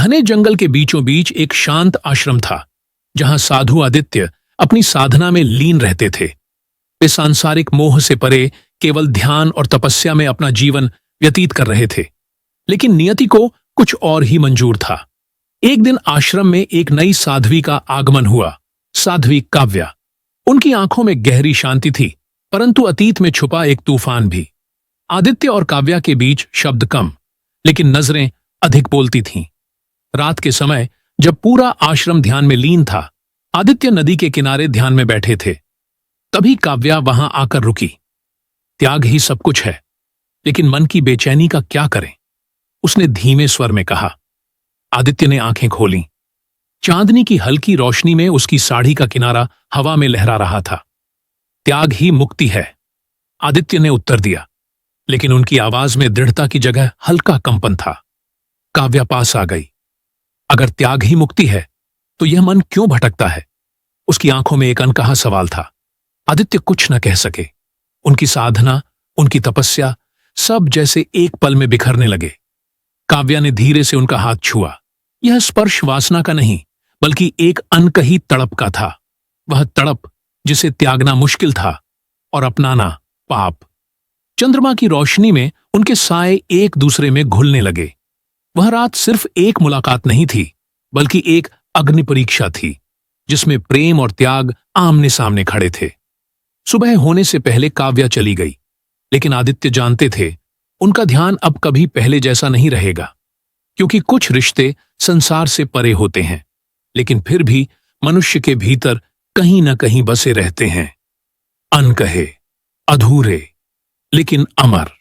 घने जंगल के बीचों बीच एक शांत आश्रम था, जहां साधु आदित्य अपनी साधना में लीन रहते थे। वे सांसारिक मोह से परे केवल ध्यान और तपस्या में अपना जीवन व्यतीत कर रहे थे। लेकिन नियति को कुछ और ही मंजूर था। एक दिन आश्रम में एक नई साध्वी का आगमन हुआ, साध्वी काव्या। उनकी आंखों में गहरी शांति थी, परंतु अतीत में छुपा एक तूफान भी। आदित्य और काव्या के बीच शब्द कम, लेकिन नजरें अधिक बोलती थीं। रात के समय जब पूरा आश्रम ध्यान में लीन था, आदित्य नदी के किनारे ध्यान में बैठे थे। तभी काव्या वहां आकर रुकी। त्याग ही सब कुछ है, लेकिन मन की बेचैनी का क्या करें, उसने धीमे स्वर में कहा। आदित्य ने आंखें खोलीं। चांदनी की हल्की रोशनी में उसकी साड़ी का किनारा हवा में लहरा रहा था। त्याग ही मुक्ति है, आदित्य ने उत्तर दिया, लेकिन उनकी आवाज में दृढ़ता की जगह हल्का कंपन था। काव्या पास आ गई। अगर त्याग ही मुक्ति है, तो यह मन क्यों भटकता है? उसकी आंखों में एक अनकहा सवाल था। आदित्य कुछ न कह सके। उनकी साधना, उनकी तपस्या, सब जैसे एक पल में बिखरने लगे। काव्या ने धीरे से उनका हाथ छुआ। यह स्पर्श वासना का नहीं, बल्कि एक अनकही तड़प का था। वह तड़प जिसे त्यागना मुश्किल था और अपनाना पाप। चंद्रमा की रोशनी में उनके साए एक दूसरे में घुलने लगे। वह रात सिर्फ एक मुलाकात नहीं थी, बल्कि एक अग्नि परीक्षा थी, जिसमें प्रेम और त्याग आमने सामने खड़े थे। सुबह होने से पहले काव्या चली गई, लेकिन आदित्य जानते थे उनका ध्यान अब कभी पहले जैसा नहीं रहेगा। क्योंकि कुछ रिश्ते संसार से परे होते हैं, लेकिन फिर भी मनुष्य के भीतर कहीं न कहीं बसे रहते हैं। अनकहे, अधूरे, लेकिन अमर।